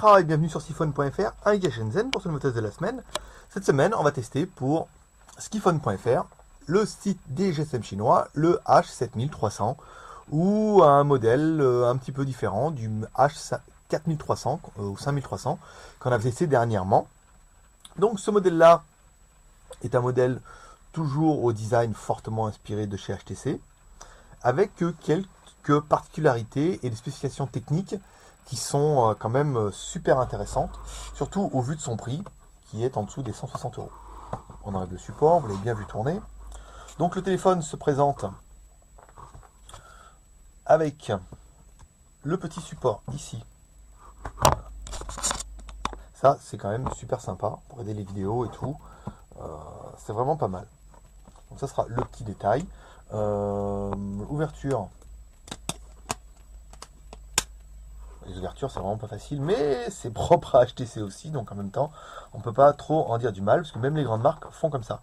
Mitra et bienvenue sur Skiphone.fr, un guide Shenzhen pour ce nouveau test de la semaine. Cette semaine, on va tester pour Skiphone.fr le site des GSM chinois, le H7300, ou un modèle un petit peu différent du H4300 ou 5300 qu'on a testé dernièrement. Donc ce modèle-là est un modèle toujours au design fortement inspiré de chez HTC, avec quelques particularités et des spécifications techniques qui sont quand même super intéressantes, surtout au vu de son prix, qui est en dessous des 160 €. On enlève le support, vous l'avez bien vu tourner. Donc le téléphone se présente avec le petit support ici. Ça, c'est quand même super sympa pour aider les vidéos et tout. C'est vraiment pas mal. Donc ça sera le petit détail. Ouverture. Les ouvertures, c'est vraiment pas facile, mais c'est propre à HTC aussi, donc en même temps, on peut pas trop en dire du mal, parce que même les grandes marques font comme ça.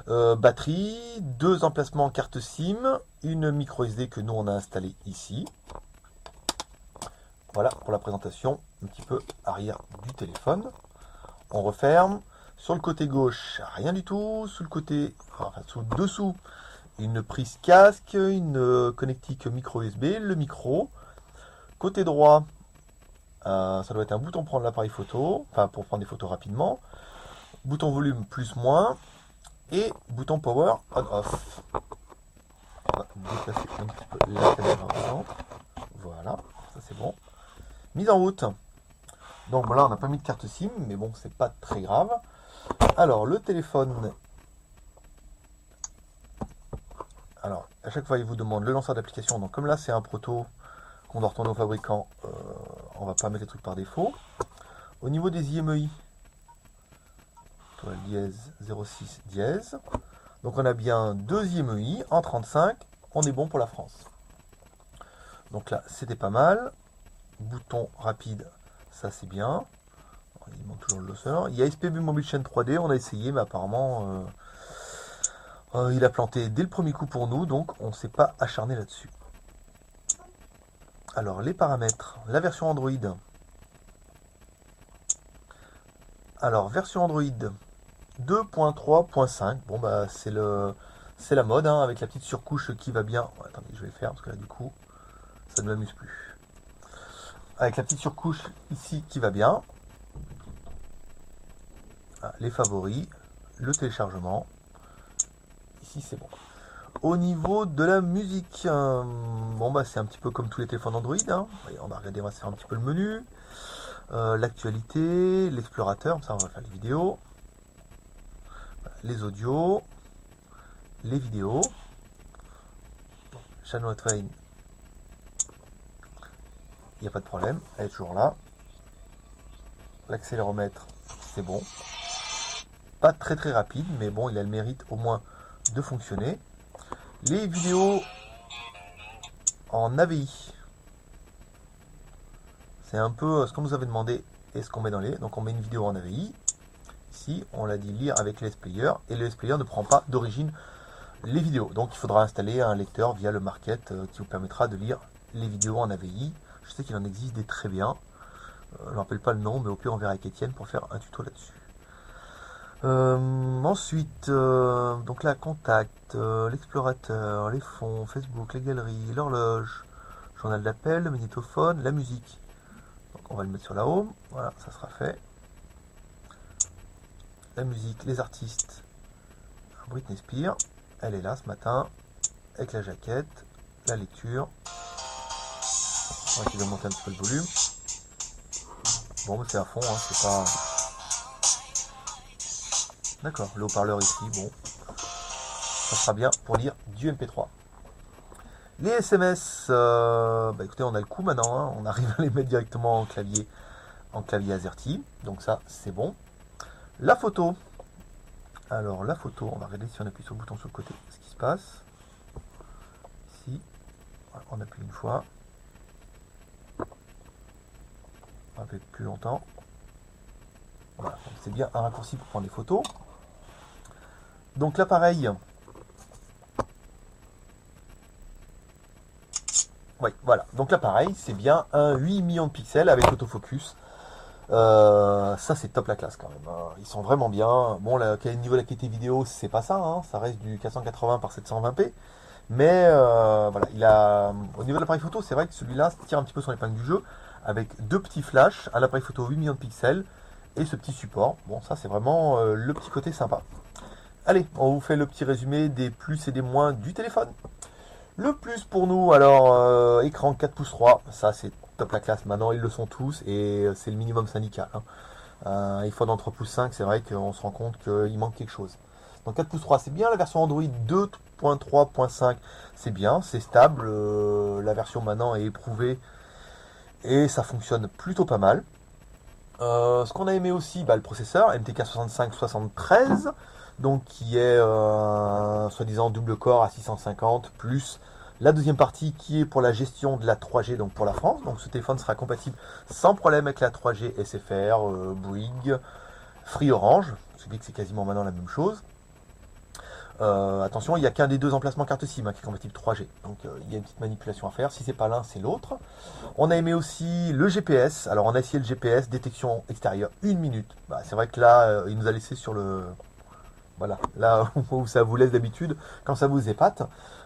Batterie, 2 emplacements carte SIM, une micro SD que nous on a installée ici. Voilà pour la présentation un petit peu arrière du téléphone. On referme. Sur le côté gauche, rien du tout. Sous le côté, enfin sous dessous, une prise casque, une connectique micro USB, le micro. Côté droit, ça doit être un bouton prendre l'appareil photo, enfin pour prendre des photos rapidement. Bouton volume plus moins et bouton power on off. On va déplacer un petit peu la caméra au centre. Voilà, ça c'est bon. Mise en route. Donc voilà, on n'a pas mis de carte SIM, mais bon, c'est pas très grave. Alors le téléphone. Alors à chaque fois, il vous demande le lanceur d'application. Donc comme là, c'est un proto qu'on doit retourner au fabricant, on va pas mettre les trucs par défaut. Au niveau des IMEI, toile dièse 06 dièse. Donc on a bien 2 IMEI en 35, on est bon pour la France. Donc là, c'était pas mal. Bouton rapide, ça c'est bien. Il manque toujours le lanceur. Il y a SPB Mobile Chain 3D, on a essayé, mais apparemment il a planté dès le premier coup pour nous, donc on ne s'est pas acharné là-dessus. Alors les paramètres, la version Android. Alors version Android 2.3.5. Bon bah c'est la mode hein, avec la petite surcouche qui va bien. Oh, attendez, je vais le faire parce que là du coup ça ne m'amuse plus. Avec la petite surcouche ici qui va bien. Ah, les favoris, le téléchargement. Ici c'est bon. Au niveau de la musique, bon bah c'est un petit peu comme tous les téléphones Android. Hein. On va regarder, on va se faire un petit peu le menu, l'actualité, l'explorateur. Ça on va faire les vidéos, les audios, les vidéos. Channel Train, il n'y a pas de problème, elle est toujours là. L'accéléromètre, c'est bon. Pas très rapide, mais bon, il a le mérite au moins de fonctionner. Les vidéos en AVI, c'est un peu ce qu'on nous avait demandé et ce qu'on met dans les. Donc on met une vidéo en AVI. Ici, on l'a dit lire avec le S-Player et le S-Player ne prend pas d'origine les vidéos. Donc il faudra installer un lecteur via le Market qui vous permettra de lire les vidéos en AVI. Je sais qu'il en existe des très bien. Je ne me rappelle pas le nom, mais au pire on verra avec Étienne pour faire un tuto là-dessus. Ensuite, donc là, contact, l'explorateur, les fonds, Facebook, les galeries, l'horloge, journal d'appel, le magnétophone, la musique. Donc on va le mettre sur la home, voilà, ça sera fait. La musique, les artistes, Britney Spears, elle est là ce matin, avec la jaquette, la lecture. On va essayer de monter un petit peu le volume. Bon, c'est à fond, hein, c'est pas... D'accord, le haut-parleur ici, bon, ça sera bien pour lire du MP3. Les SMS, bah écoutez, on a le coup maintenant, hein, on arrive à les mettre directement en clavier AZERTY, donc ça c'est bon. La photo, alors la photo, on va regarder si on appuie sur le bouton sur le côté, ce qui se passe. Ici, on appuie une fois, on va appuyer plus longtemps. Voilà, c'est bien un raccourci pour prendre les photos. Donc l'appareil, oui, voilà. Donc l'appareil, c'est bien un 8 millions de pixels avec l'autofocus. Ça c'est top la classe quand même, hein. Ils sont vraiment bien. Bon, niveau de la qualité vidéo, c'est pas ça, hein. Ça reste du 480 par 720p. Mais voilà, au niveau de l'appareil photo, c'est vrai que celui-là tire un petit peu son épingle du jeu, avec deux petits flashs, un appareil photo 8 millions de pixels, et ce petit support. Bon, ça c'est vraiment le petit côté sympa. Allez, on vous fait le petit résumé des plus et des moins du téléphone. Le plus pour nous, alors écran 4 pouces 3, ça c'est top la classe, maintenant ils le sont tous, et c'est le minimum syndical, hein. iPhone en 3 pouces 5, c'est vrai qu'on se rend compte qu'il manque quelque chose. Donc 4 pouces 3, c'est bien. La version Android 2.3.5, c'est bien, c'est stable. La version maintenant est éprouvée et ça fonctionne plutôt pas mal. Ce qu'on a aimé aussi, le processeur MTK 6573, donc qui est soi-disant double core à 650, plus la deuxième partie qui est pour la gestion de la 3G, donc pour la France. Donc ce téléphone sera compatible sans problème avec la 3G SFR, Bouygues, Free Orange, celui que c'est quasiment maintenant la même chose. Attention, il n'y a qu'un des deux emplacements carte SIM qui est compatible 3G. Donc il y a une petite manipulation à faire. Si c'est pas l'un, c'est l'autre. On a aimé aussi le GPS. Alors on a essayé le GPS, détection extérieure, 1 minute. C'est vrai que là, il nous a laissé sur le... Voilà, là où ça vous laisse d'habitude, quand ça vous épate.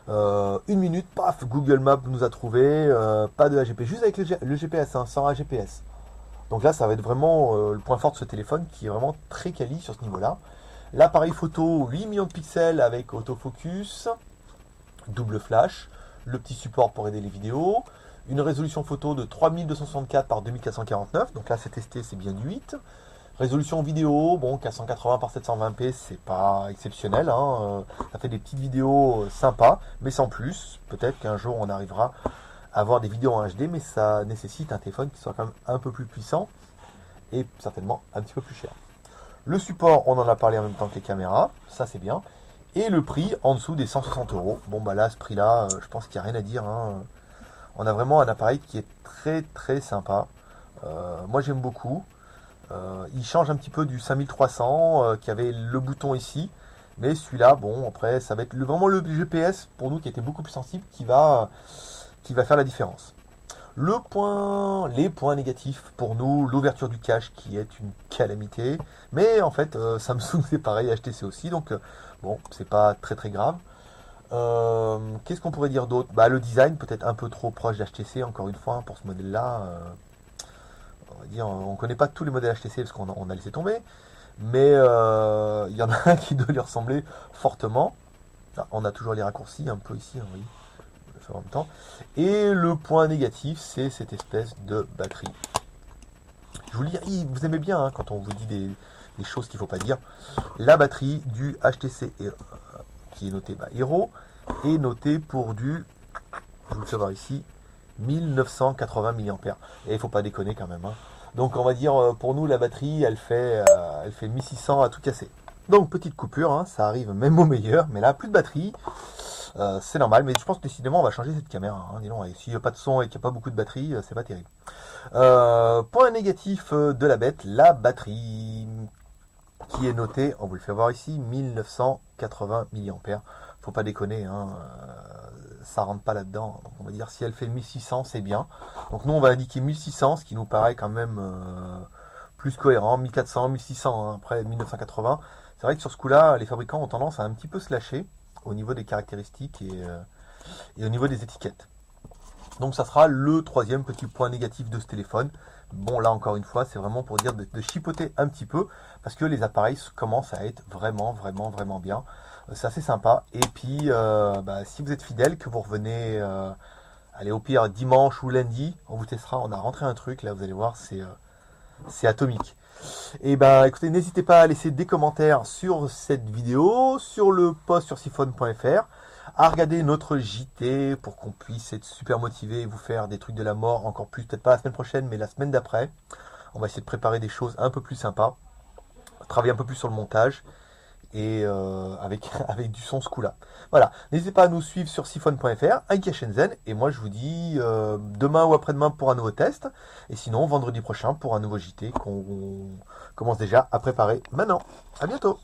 1 minute, paf, Google Maps nous a trouvé. Pas de AGP, juste avec le GPS, hein, sans AGPS. Donc là, ça va être vraiment le point fort de ce téléphone qui est vraiment très quali sur ce niveau-là. L'appareil photo 8 millions de pixels avec autofocus, double flash, le petit support pour aider les vidéos, une résolution photo de 3264 par 2449, donc là c'est testé, c'est bien du 8. Résolution vidéo, bon 480 par 720p, c'est pas exceptionnel, hein. Ça fait des petites vidéos sympas, mais sans plus. Peut-être qu'un jour on arrivera à avoir des vidéos en HD, mais ça nécessite un téléphone qui soit quand même un peu plus puissant et certainement un petit peu plus cher. Le support, on en a parlé en même temps que les caméras, ça c'est bien. Et le prix en dessous des 160 euros. Bon bah là, ce prix-là, je pense qu'il n'y a rien à dire, hein. On a vraiment un appareil qui est très très sympa. Moi j'aime beaucoup. Il change un petit peu du 5300 qui avait le bouton ici. Mais celui-là, bon après, ça va être vraiment le GPS pour nous qui était beaucoup plus sensible qui va faire la différence. Les points négatifs pour nous, l'ouverture du cache qui est une calamité. Mais en fait, Samsung c'est pareil, HTC aussi, donc bon, c'est pas très très grave. Qu'est-ce qu'on pourrait dire d'autre? Le design peut-être un peu trop proche d'HTC, encore une fois, hein, pour ce modèle-là. On va dire, on connaît pas tous les modèles HTC parce qu'on a laissé tomber. Mais il y en a un qui doit lui ressembler fortement. On a toujours les raccourcis un peu ici, hein, oui. En même temps. Et le point négatif, c'est cette espèce de batterie. Je vous le dis, vous aimez bien hein, quand on vous dit des choses qu'il ne faut pas dire. La batterie du HTC qui est notée Hero est notée pour du, je vous le fais voir ici, 1980 mAh. Et il ne faut pas déconner quand même, hein. Donc on va dire pour nous la batterie elle fait 1600 à tout casser. Donc petite coupure, hein, ça arrive même au meilleur, mais là plus de batterie. C'est normal, mais je pense que décidément on va changer cette caméra, hein. Dis donc, s'il n'y a pas de son et qu'il n'y a pas beaucoup de batterie, c'est pas terrible. Point négatif de la bête, la batterie qui est notée, on vous le fait voir ici, 1980 mAh. Faut pas déconner, hein, ça rentre pas là-dedans. Donc on va dire si elle fait 1600, c'est bien. Donc nous on va indiquer 1600, ce qui nous paraît quand même plus cohérent. 1400, 1600, hein, après 1980. C'est vrai que sur ce coup-là, les fabricants ont tendance à un petit peu se lâcher au niveau des caractéristiques et au niveau des étiquettes. Donc ça sera le troisième petit point négatif de ce téléphone. Bon là encore une fois c'est vraiment pour dire de chipoter un petit peu parce que les appareils commencent à être vraiment bien. C'est assez sympa. Et puis si vous êtes fidèle, que vous revenez allez au pire dimanche ou lundi, on vous testera, on a rentré un truc là, vous allez voir, c'est atomique. Et écoutez, n'hésitez pas à laisser des commentaires sur cette vidéo, sur le post sur siphon.fr, à regarder notre JT pour qu'on puisse être super motivé et vous faire des trucs de la mort encore plus, peut-être pas la semaine prochaine, mais la semaine d'après. On va essayer de préparer des choses un peu plus sympas, travailler un peu plus sur le montage et avec du son ce coup-là. Voilà, n'hésitez pas à nous suivre sur siphon.fr, Aiki Shenzhen, et moi je vous dis demain ou après-demain pour un nouveau test, et sinon vendredi prochain pour un nouveau JT qu'on commence déjà à préparer maintenant. À bientôt.